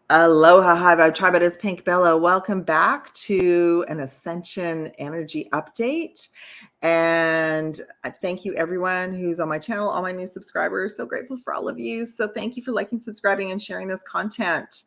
Aloha, High Vibe Tribe. It is PinkBella. Welcome back to an Ascension Energy Update. And I thank you, everyone who's on my channel, all my new subscribers. So grateful for all of you. So thank you for liking, subscribing, and sharing this content.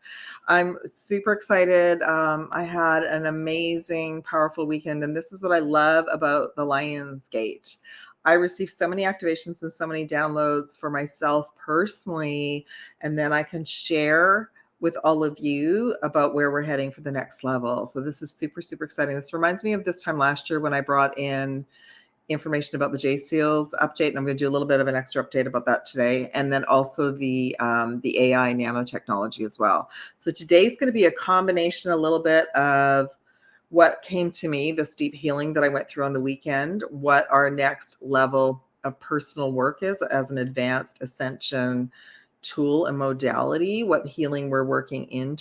I'm super excited. I had an amazing, powerful weekend. And this is what I love about the Lions Gate. I received so many activations and so many downloads for myself personally. And then I can share with all of you about where we're heading for the next level. So this is super, super exciting. This reminds me of this time last year when I brought in information about the JSEALS update, and I'm going to do a little bit of an extra update about that today, and then also the AI nanotechnology as well. So today's going to be a combination, a little bit of what came to me, this deep healing that I went through on the weekend, what our next level of personal work is as an advanced ascension tool and modality, what healing we're working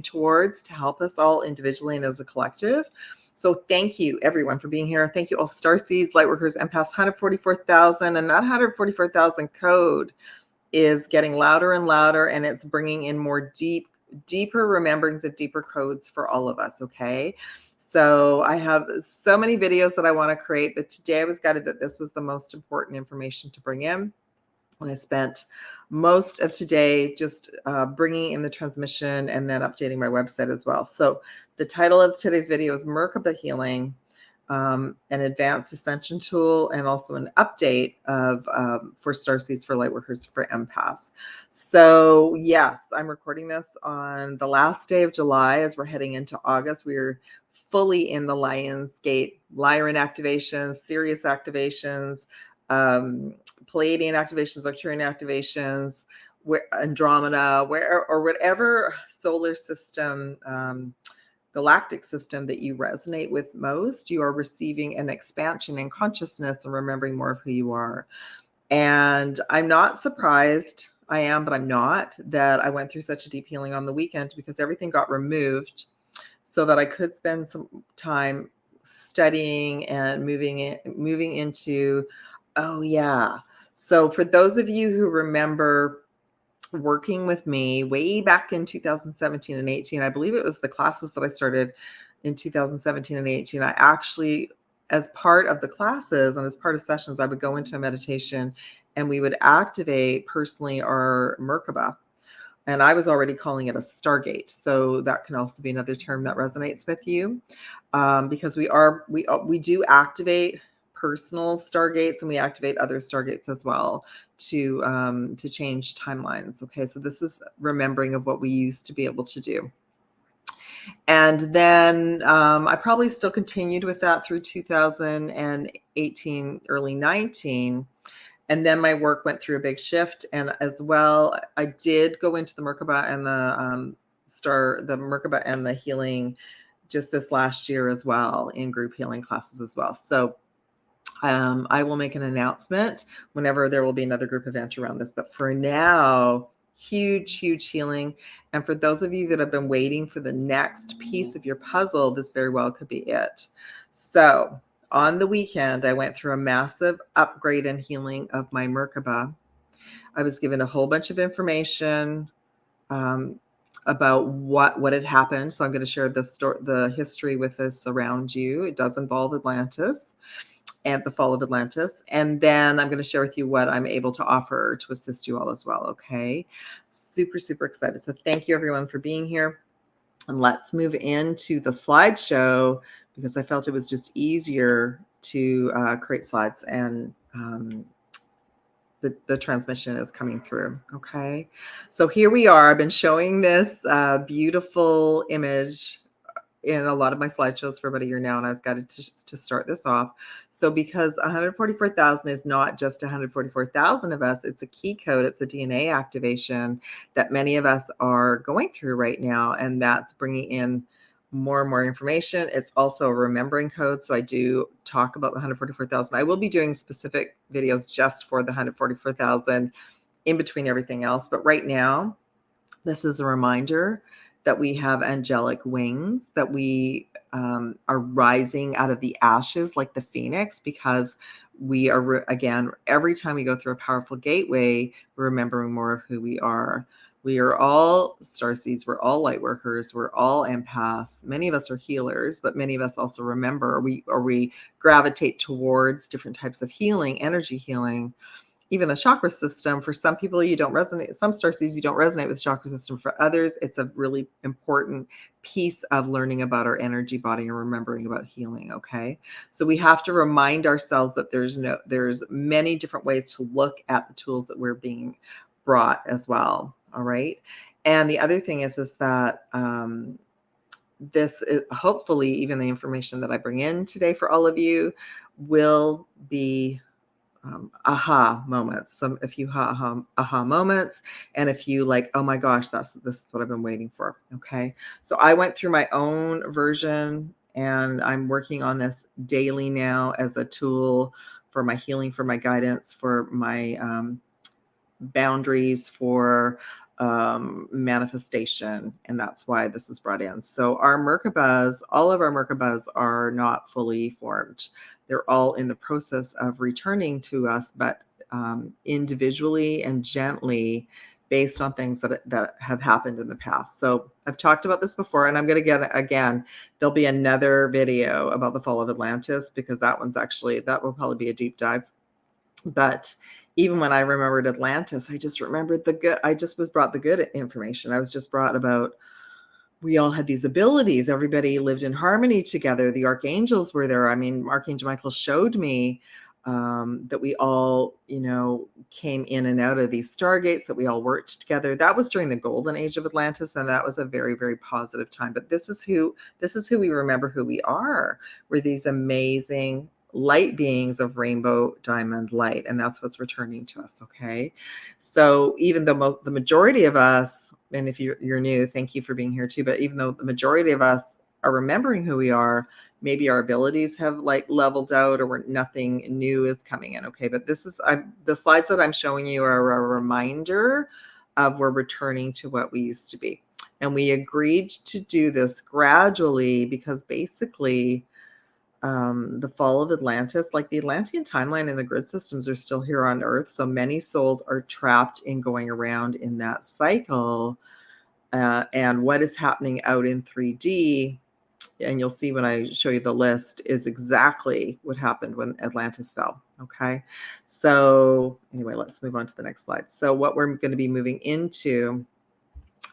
towards to help us all individually and as a collective. So thank you everyone for being here. Thank you all Starseeds, Lightworkers, Empaths, 144,000, and that 144,000 code is getting louder and louder, and it's bringing in more deeper rememberings and deeper codes for all of us. Okay. So I have so many videos that I want to create, but today I was guided that this was the most important information to bring in. And I spent most of today just bringing in the transmission and then updating my website as well. So the title of today's video is Merkaba Healing, an advanced ascension tool, and also an update of for Starseeds, for Lightworkers, for Empaths. So yes, I'm recording this on the last day of July as we're heading into August. We're fully in the Lionsgate, Lyran activations, Sirius activations, Palladian activations, Arcturian activations, Andromeda, or whatever solar system, galactic system that you resonate with most, you are receiving an expansion in consciousness and remembering more of who you are. And I'm not surprised, I am, but I'm not, that I went through such a deep healing on the weekend, because everything got removed so that I could spend some time studying and moving into, oh yeah. So for those of you who remember working with me way back in 2017 and 18, I believe it was the classes that I started in 2017 and 18. I actually, as part of the classes and as part of sessions, I would go into a meditation and we would activate personally our Merkaba. And I was already calling it a Stargate. So that can also be another term that resonates with you, because we do activate personal Stargates, and we activate other Stargates as well to change timelines. Okay, so this is remembering of what we used to be able to do. And then I probably still continued with that through 2018, early 19. And then my work went through a big shift. And as well, I did go into the Merkaba and the Merkaba and the healing just this last year as well, in group healing classes as well. So I will make an announcement whenever there will be another group event around this. But for now, huge healing. And for those of you that have been waiting for the next piece of your puzzle, this very well could be it. So on the weekend, I went through a massive upgrade and healing of my Merkaba. I was given a whole bunch of information about what had happened. So I'm going to share the history with this around you. It does involve Atlantis and the fall of Atlantis. And then I'm going to share with you what I'm able to offer to assist you all as well. Okay. Super excited. So thank you everyone for being here. And let's move into the slideshow, because I felt it was just easier to create slides, and the transmission is coming through. Okay. So here we are. I've been showing this beautiful image in a lot of my slideshows for about a year now, and I was guided to start this off. So because 144,000 is not just 144,000 of us, it's a key code, it's a DNA activation that many of us are going through right now, and that's bringing in more and more information. It's also a remembering code. So I do talk about the 144,000. I will be doing specific videos just for the 144,000 in between everything else. But right now, this is a reminder that we have angelic wings, that we are rising out of the ashes like the phoenix, because we are, again, every time we go through a powerful gateway, we're remembering more of who we are. We are all starseeds. We're all light workers. We're all empaths. Many of us are healers, but many of us also remember, or we gravitate towards different types of healing, energy healing. Even the chakra system, for some people, you don't resonate. Some starseeds, you don't resonate with the chakra system. For others, it's a really important piece of learning about our energy body and remembering about healing. Okay. So we have to remind ourselves that there's many different ways to look at the tools that we're being brought as well. All right. And the other thing is that, this is hopefully, even the information that I bring in today for all of you will be aha moments, a few aha moments, and a few like, oh my gosh, this is what I've been waiting for. Okay. So I went through my own version, and I'm working on this daily now as a tool for my healing, for my guidance, for my boundaries, for manifestation. And that's why this is brought in. So our Merkabas, all of our Merkabas are not fully formed. They're all in the process of returning to us, but individually and gently, based on things that have happened in the past. So I've talked about this before, and I'm going to get again. There'll be another video about the fall of Atlantis, because that will probably be a deep dive. But even when I remembered Atlantis, I just remembered the good. I just was brought the good information. I was just brought about, we all had these abilities. Everybody lived in harmony together. The archangels were there. I mean, Archangel Michael showed me that we all, came in and out of these stargates, that we all worked together. That was during the golden age of Atlantis, and that was a very, very positive time. But this is who we remember who we are. We're these amazing light beings of rainbow diamond light, and that's what's returning to us. Okay. So even though the majority of us, and if you're new, thank you for being here too, but even though the majority of us are remembering who we are, maybe our abilities have like leveled out, or nothing new is coming in. Okay. But the slides that I'm showing you are a reminder of we're returning to what we used to be. And we agreed to do this gradually because basically, the fall of Atlantis, like the Atlantean timeline and the grid systems are still here on Earth. So many souls are trapped in going around in that cycle. And what is happening out in 3D, and you'll see when I show you the list, is exactly what happened when Atlantis fell. Okay. So anyway, let's move on to the next slide. So what we're going to be moving into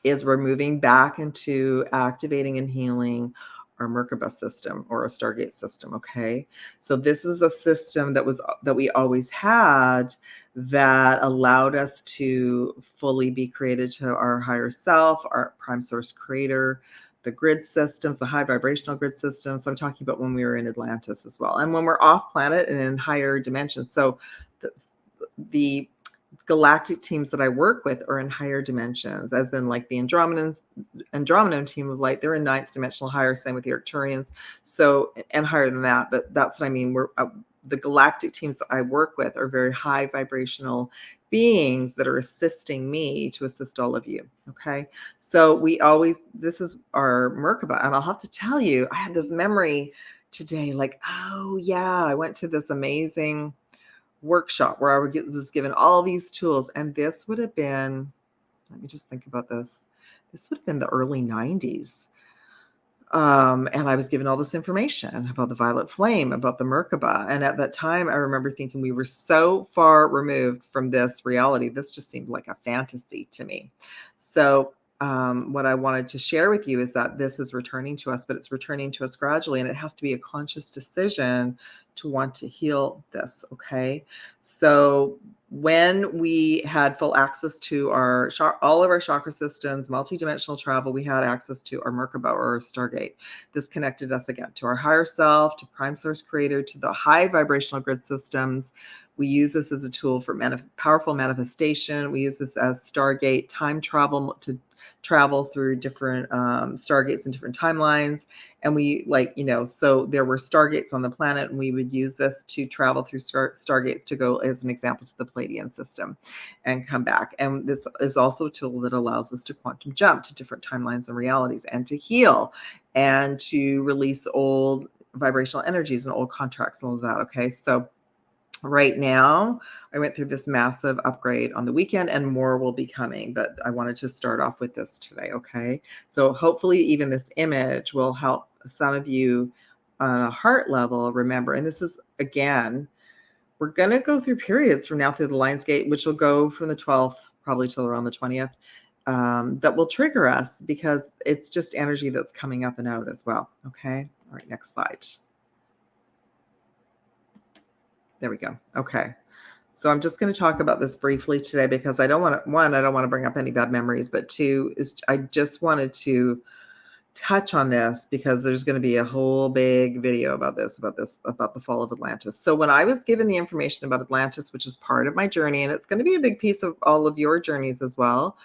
is we're moving back into activating and healing our Merkaba system, or a Stargate system. Okay. So this was a system that we always had, that allowed us to fully be created to our higher self, our prime source creator, the grid systems, the high vibrational grid systems. So I'm talking about when we were in Atlantis as well, and when we're off planet and in higher dimensions. So the galactic teams that I work with are in higher dimensions, as in like the Andromedan team of light. They're in ninth dimensional higher, same with the Arcturians. So, and higher than that, but that's what I mean. The galactic teams that I work with are very high vibrational beings that are assisting me to assist all of you. Okay. So this is our Merkaba. And I'll have to tell you, I had this memory today, like, oh yeah, I went to this amazing workshop where I was given all these tools, and this would have been, let me just think about this. This would have been the early 90s. And I was given all this information about the violet flame, about the Merkaba. And at that time, I remember thinking we were so far removed from this reality. This just seemed like a fantasy to me. So what I wanted to share with you is that this is returning to us, but it's returning to us gradually, and it has to be a conscious decision to want to heal this. Okay. So when we had full access to all of our chakra systems, multidimensional travel, we had access to our Merkaba, or our Stargate. This connected us again to our higher self, to prime source creator, to the high vibrational grid systems. We use this as a tool for powerful manifestation. We use this as Stargate time travel, to travel through different stargates and different timelines. And we so there were stargates on the planet, and we would use this to travel through stargates to go, as an example, to the Palladian system and come back. And this is also a tool that allows us to quantum jump to different timelines and realities, and to heal, and to release old vibrational energies and old contracts and all of that. Okay. So Right now, I went through this massive upgrade on the weekend, and more will be coming, but I wanted to start off with this today, okay? So hopefully even this image will help some of you on a heart level remember. And this is, again, we're going to go through periods from now through the Lionsgate, which will go from the 12th probably till around the 20th, that will trigger us because it's just energy that's coming up and out as well, okay? All right, next slide. There we go. Okay. So I'm just going to talk about this briefly today because I don't want to, one, I don't want to bring up any bad memories, but two is I just wanted to touch on this because there's going to be a whole big video about the fall of Atlantis. So when I was given the information about Atlantis, which is part of my journey, and it's going to be a big piece of all of your journeys as well,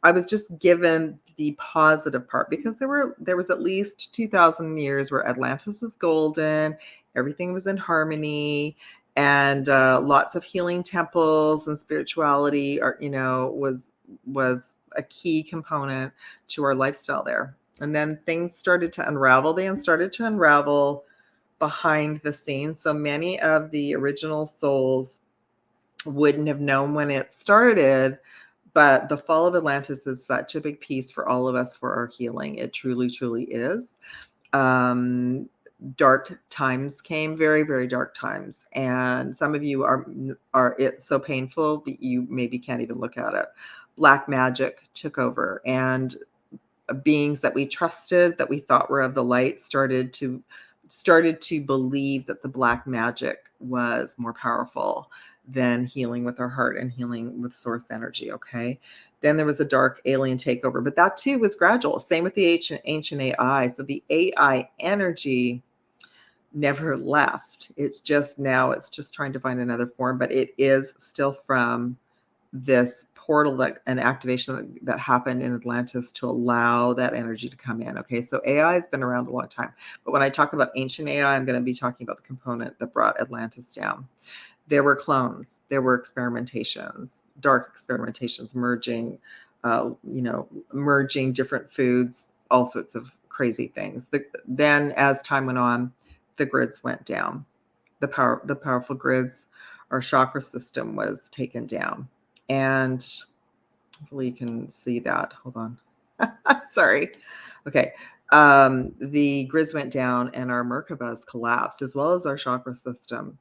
I was just given the positive part because there was at least 2,000 years where Atlantis was golden, everything was in harmony, and lots of healing temples and spirituality was a key component to our lifestyle there. And then things started to unravel. They started to unravel behind the scenes. So many of the original souls wouldn't have known when it started, but the fall of Atlantis is such a big piece for all of us for our healing. It truly, truly is. Dark times came, very, very dark times. And some of you are it's so painful that you maybe can't even look at it. Black magic took over, and beings that we trusted, that we thought were of the light, started to believe that the black magic was more powerful than healing with our heart and healing with source energy. Okay. Then there was a dark alien takeover, but that too was gradual. Same with the ancient AI. So the AI energy never left. It's just trying to find another form, but it is still from this portal an activation that happened in Atlantis to allow that energy to come in. Okay, so AI has been around a long time, but when I talk about ancient AI, I'm going to be talking about the component that brought Atlantis down. There were clones, there were experimentations, dark experimentations, merging different foods, all sorts of crazy things. Then as time went on, the grids went down. The powerful grids, our chakra system was taken down. And hopefully you can see that. Hold on. Sorry. Okay. The grids went down and our Merkabas collapsed, as well as our chakra system.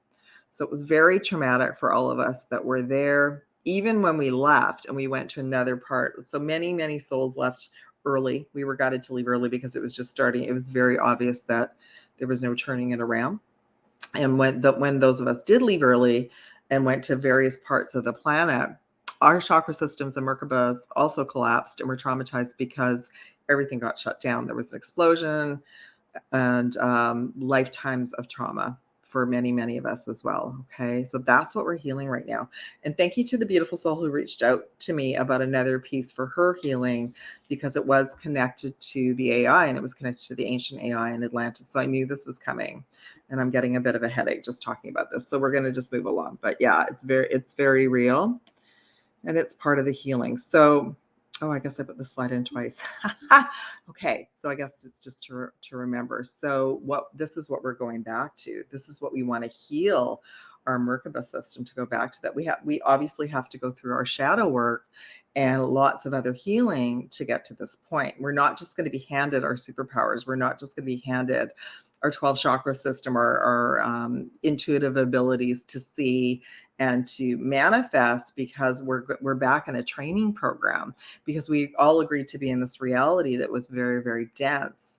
So it was very traumatic for all of us that were there, even when we left and we went to another part. So many, many souls left early. We were guided to leave early because it was just starting. It was very obvious that there was no turning it around. And when those of us did leave early and went to various parts of the planet, our chakra systems and Merkabas also collapsed and were traumatized because everything got shut down. There was an explosion and lifetimes of trauma for many, many of us as well. Okay, so that's what we're healing right now. And thank you to the beautiful soul who reached out to me about another piece for her healing, because it was connected to the AI and it was connected to the ancient AI in Atlantis. So I knew this was coming, and I'm getting a bit of a headache just talking about this. So we're going to just move along. But yeah, it's very real, and it's part of the healing. So, oh, I guess I put the slide in twice. Okay, so I guess it's just to remember. So this is what we're going back to. This is what we want to heal our Merkaba system to go back to. That we obviously have to go through our shadow work and lots of other healing to get to this point. We're not just going to be handed our superpowers. We're not just going to be handed our 12 chakra system, our intuitive abilities to see and to manifest, because we're back in a training program, because we all agreed to be in this reality that was very, very dense,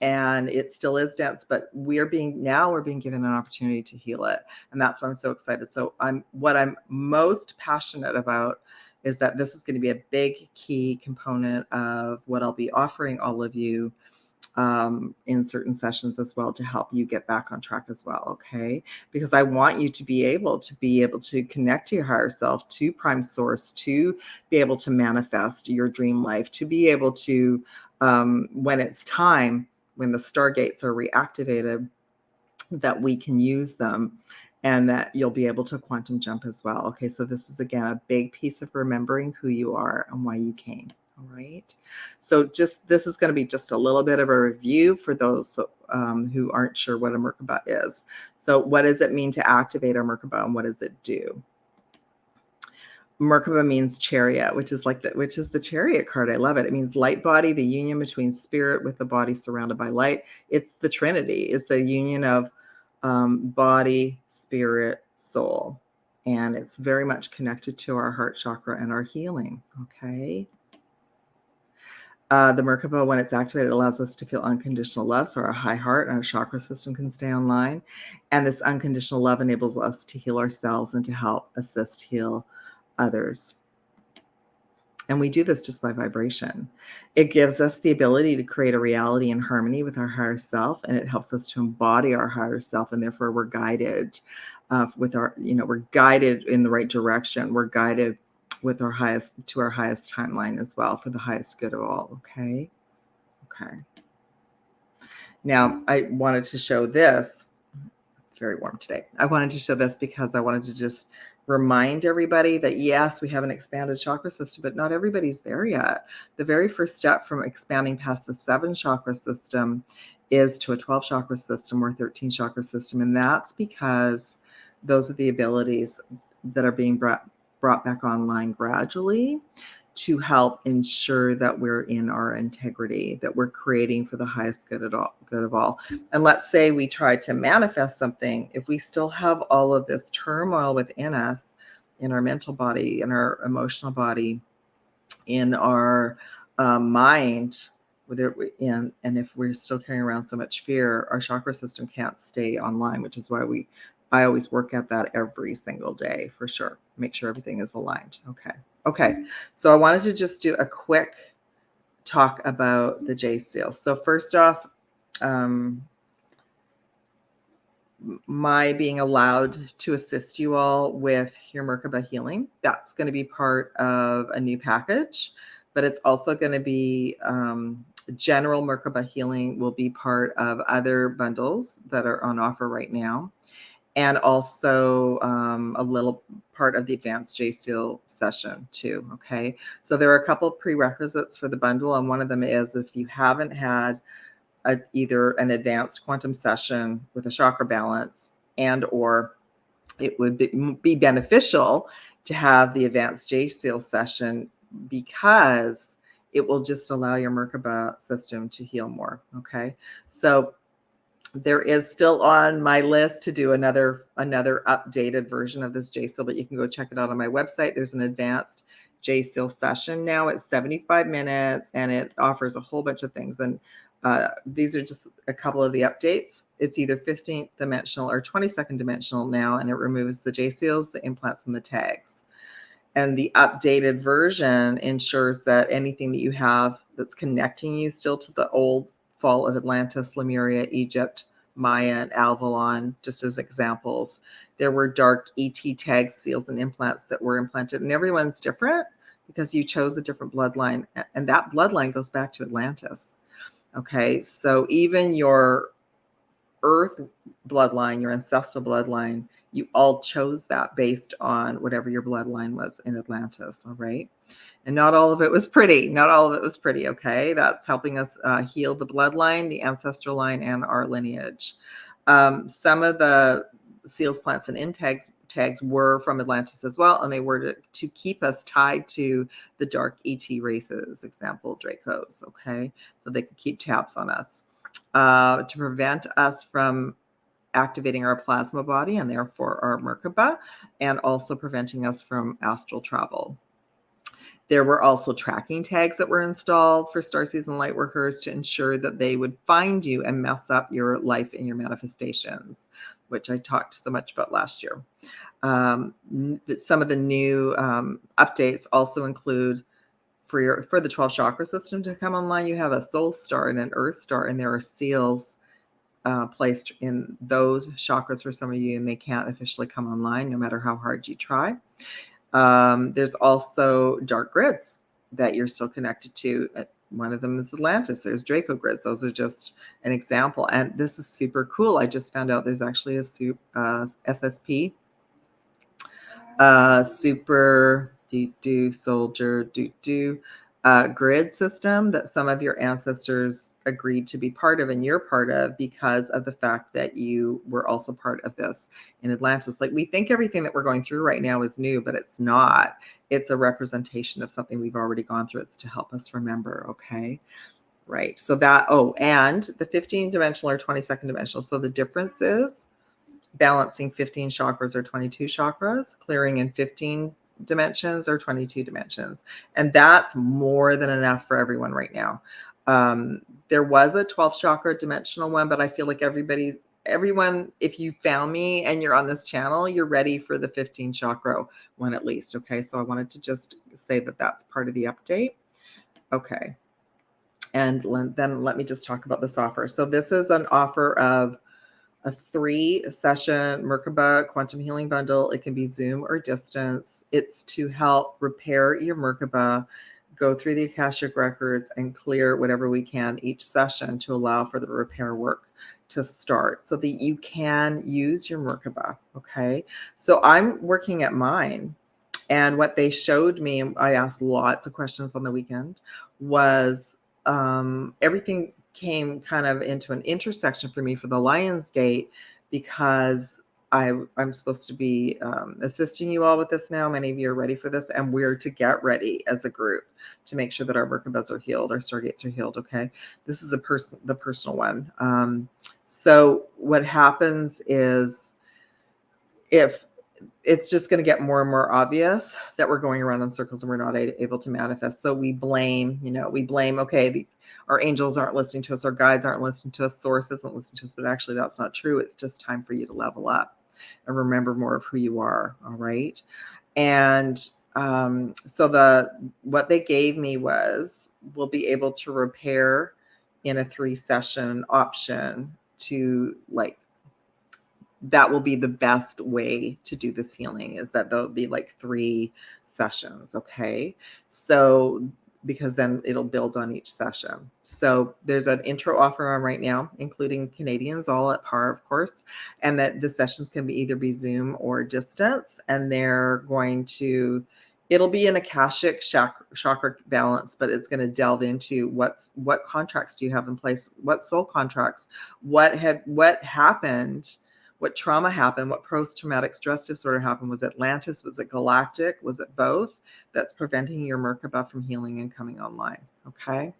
and it still is dense, but we're being given an opportunity to heal it. And that's why I'm so excited. So what I'm most passionate about is that this is going to be a big key component of what I'll be offering all of you in certain sessions as well, to help you get back on track as well. Okay, because I want you to be able to connect to your higher self, to prime source, to be able to manifest your dream life, to be able to when it's time, when the stargates are reactivated, that we can use them, and that you'll be able to quantum jump as well. Okay, so this is again a big piece of remembering who you are and why you came. All right. So this is going to be just a little bit of a review for those who aren't sure what a Merkaba is. So what does it mean to activate our Merkaba, and what does it do? Merkaba means chariot, which is the chariot card. I love it. It means light body, the union between spirit with the body surrounded by light. It's the Trinity. It's the union of body, spirit, soul. And it's very much connected to our heart chakra and our healing. Okay. The Merkaba, when it's activated, allows us to feel unconditional love. So our high heart and our chakra system can stay online. And this unconditional love enables us to heal ourselves and to help assist heal others. And we do this just by vibration. It gives us the ability to create a reality in harmony with our higher self, and it helps us to embody our higher self, and therefore we're guided we're guided in the right direction. We're guided with our highest timeline as well, for the highest good of all. Okay. Now I wanted to show this. It's very warm today. I wanted to show this because I wanted to just remind everybody that yes, we have an expanded chakra system, but not everybody's there yet. The very first step from expanding past the 7 chakra system is to a 12 chakra system or 13 chakra system. And that's because those are the abilities that are being brought back online gradually to help ensure that we're in our integrity, that we're creating for the highest good of all. And let's say we try to manifest something. If we still have all of this turmoil within us, in our mental body, in our emotional body, in our mind, and if we're still carrying around so much fear, our chakra system can't stay online, which is why I always work at that every single day, for sure. Make sure everything is aligned. Okay. So I wanted to just do a quick talk about the JSEALS. So first off, my being allowed to assist you all with your Merkaba healing, that's going to be part of a new package, but it's also going to be general Merkaba healing will be part of other bundles that are on offer right now. And also a little part of the advanced JSEAL session too. Okay. So there are a couple of prerequisites for the bundle. And one of them is, if you haven't had either an advanced quantum session with a chakra balance, or it would be beneficial to have the advanced JSEAL session, because it will just allow your Merkaba system to heal more. Okay. So there is still on my list to do another updated version of this JSEAL, but you can go check it out on my website. There's an advanced JSEAL session now. It's 75 minutes and it offers a whole bunch of things. And these are just a couple of the updates. It's either 15th dimensional or 22nd dimensional now, and it removes the JSEALs, the implants, and the tags. And the updated version ensures that anything that you have that's connecting you still to the old fall of Atlantis, Lemuria, Egypt, Maya, and Avalon, just as examples. There were dark ET tags, seals, and implants that were implanted, and everyone's different because you chose a different bloodline, and that bloodline goes back to Atlantis. Okay, so even your Earth bloodline, your ancestral bloodline, you all chose that based on whatever your bloodline was in Atlantis. All right. And not all of it was pretty. Okay. That's helping us heal the bloodline, the ancestral line, and our lineage. Some of the seals, plants, and tags were from Atlantis as well, and they were to keep us tied to the dark ET races, example, Dracos. Okay. So they could keep tabs on us. To prevent us from activating our plasma body and therefore our Merkaba, and also preventing us from astral travel. There were also tracking tags that were installed for Starseeds and Lightworkers to ensure that they would find you and mess up your life and your manifestations, which I talked so much about last year. Some of the new updates also include, for the 12 chakra system to come online, you have a soul star and an earth star, and there are seals placed in those chakras for some of you, and they can't officially come online no matter how hard you try. There's also dark grids that you're still connected to. One of them is Atlantis. There's Draco grids. Those are just an example. And this is super cool. I just found out there's actually a SSP, super soldier grid system that some of your ancestors agreed to be part of and you're part of because of the fact that you were also part of this in Atlantis. Like, we think everything that we're going through right now is new, but it's not. It's a representation of something we've already gone through. It's to help us remember, okay? Right. So that, oh, and the 15 dimensional or 22nd dimensional. So the difference is balancing 15 chakras or 22 chakras, clearing in 15 dimensions or 22 dimensions. And that's more than enough for everyone right now. There was a 12 chakra dimensional one, but I feel like everyone, if you found me and you're on this channel, you're ready for the 15 chakra one at least. Okay. So I wanted to just say that that's part of the update. Okay. And then let me just talk about this offer. So this is an offer of a 3-session Merkaba quantum healing bundle. It can be Zoom or distance. It's to help repair your Merkaba, go through the Akashic records, and clear whatever we can each session to allow for the repair work to start so that you can use your Merkaba. Okay. So I'm working at mine. And what they showed me, I asked lots of questions on the weekend, was everything came kind of into an intersection for me for the Lion's Gate, because I'm supposed to be assisting you all with this now. Many of you are ready for this, and we're to get ready as a group to make sure that our Merkabas are healed, our Stargates are healed. Okay, this is the personal one. So what happens is, if it's just going to get more and more obvious that we're going around in circles and we're not able to manifest. So we blame, okay, our angels aren't listening to us, our guides aren't listening to us, source isn't listening to us, but actually that's not true. It's just time for you to level up and remember more of who you are. All right. And so what they gave me was, we'll be able to repair in a 3-session option to, like, that will be the best way to do this healing, is that there'll be like 3 sessions. Okay. So, because then it'll build on each session. So there's an intro offer on right now, including Canadians, all at par, of course. And that the sessions can either be Zoom or distance. And it'll be an Akashic chakra balance, but it's going to delve into what contracts do you have in place? What soul contracts? What happened? What trauma happened? What post-traumatic stress disorder happened? Was it Atlantis? Was it galactic? Was it both? That's preventing your Merkaba from healing and coming online. Okay.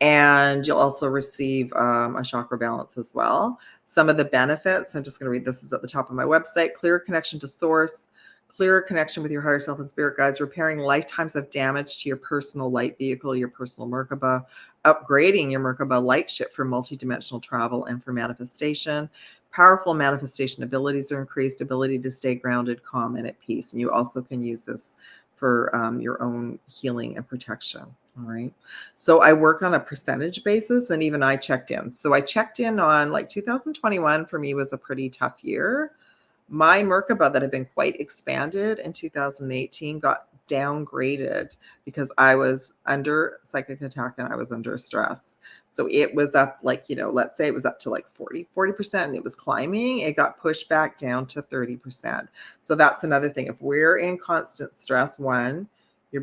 And you'll also receive a chakra balance as well. Some of the benefits, I'm just going to read this, is at the top of my website: clearer connection to source, clearer connection with your higher self and spirit guides, repairing lifetimes of damage to your personal light vehicle, your personal Merkaba, upgrading your Merkaba light ship for multidimensional travel and for manifestation. Powerful manifestation abilities are increased, ability to stay grounded, calm, and at peace. And you also can use this for your own healing and protection. All right. So I work on a percentage basis, and even I checked in. So I checked in on, like, 2021 for me was a pretty tough year. My Merkaba that had been quite expanded in 2018 got downgraded because I was under psychic attack and I was under stress. So it was up, like, let's say it was up to like 40%, and it was climbing. It got pushed back down to 30%. So that's another thing. If we're in constant stress, that's why the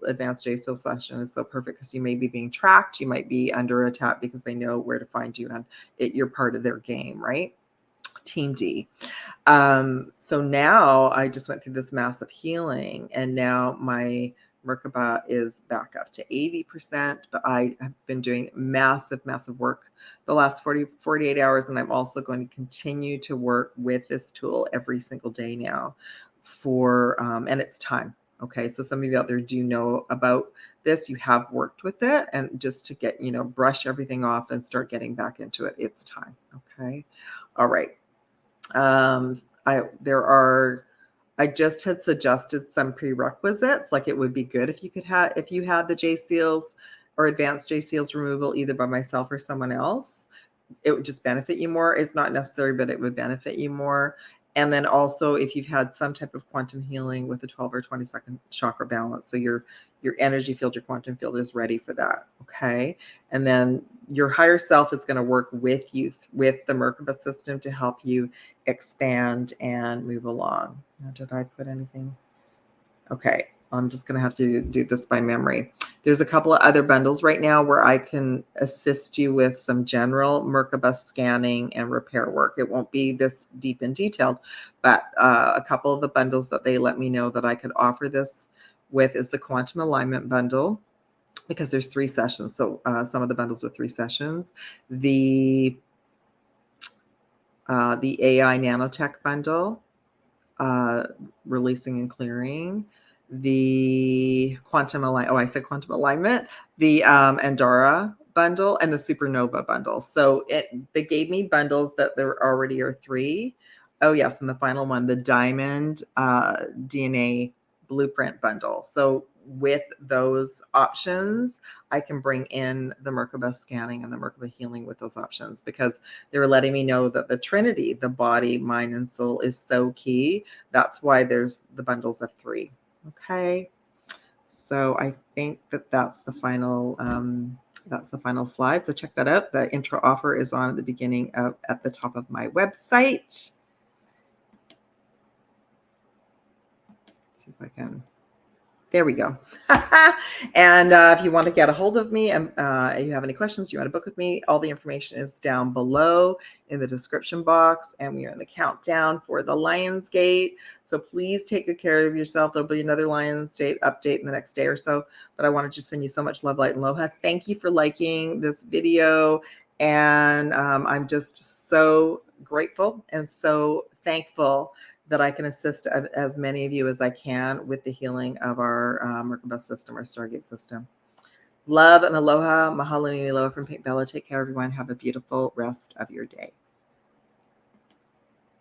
advanced JSEAL session is so perfect, because you may be being tracked. You might be under attack because they know where to find you, and you're part of their game, right? Team D. So now I just went through this massive healing, and now my Merkaba is back up to 80%, but I have been doing massive work the last 48 hours. And I'm also going to continue to work with this tool every single day now and it's time. Okay. So some of you out there do know about this. You have worked with it, and just to get, brush everything off and start getting back into it. It's time. Okay. All right. I just had suggested some prerequisites. Like, it would be good if you had the JSEALS or advanced JSEALS removal, either by myself or someone else. It would just benefit you more. It's not necessary, but it would benefit you more. And then also, if you've had some type of quantum healing with a 12 or 22nd chakra balance, so your energy field, your quantum field is ready for that. Okay. And then your higher self is going to work with you, with the Merkaba system, to help you expand and move along. Now, did I put anything? Okay. I'm just going to have to do this by memory. There's a couple of other bundles right now where I can assist you with some general Merkaba scanning and repair work. It won't be this deep and detailed, but a couple of the bundles that they let me know that I could offer this with is the Quantum Alignment Bundle, because there's 3 sessions. So some of the bundles are 3 sessions. The AI Nanotech Bundle, releasing and clearing, the quantum alignment. Oh, I said quantum alignment. The Andorra bundle and the Supernova bundle. So they gave me bundles that there already are 3. Oh yes, and the final one, the Diamond DNA Blueprint bundle. So with those options, I can bring in the Merkaba scanning and the Merkaba healing with those options, because they were letting me know that the Trinity, the body, mind, and soul, is so key. That's why there's the bundles of 3. Okay. So I think that that's the final slide. So check that out. The intro offer is on at the beginning at the top of my website. Let's see if I can. There we go. And if you want to get a hold of me and you have any questions, you want to book with me, all the information is down below in the description box. And we are in the countdown for the Lionsgate. So please take good care of yourself. There'll be another Lionsgate update in the next day or so. But I want to just send you so much love, light, and aloha. Thank you for liking this video. And I'm just so grateful and so thankful that I can assist as many of you as I can with the healing of our Merkaba system, our Stargate system. Love and aloha. Mahalo nui loa from PinkBella. Take care, everyone. Have a beautiful rest of your day.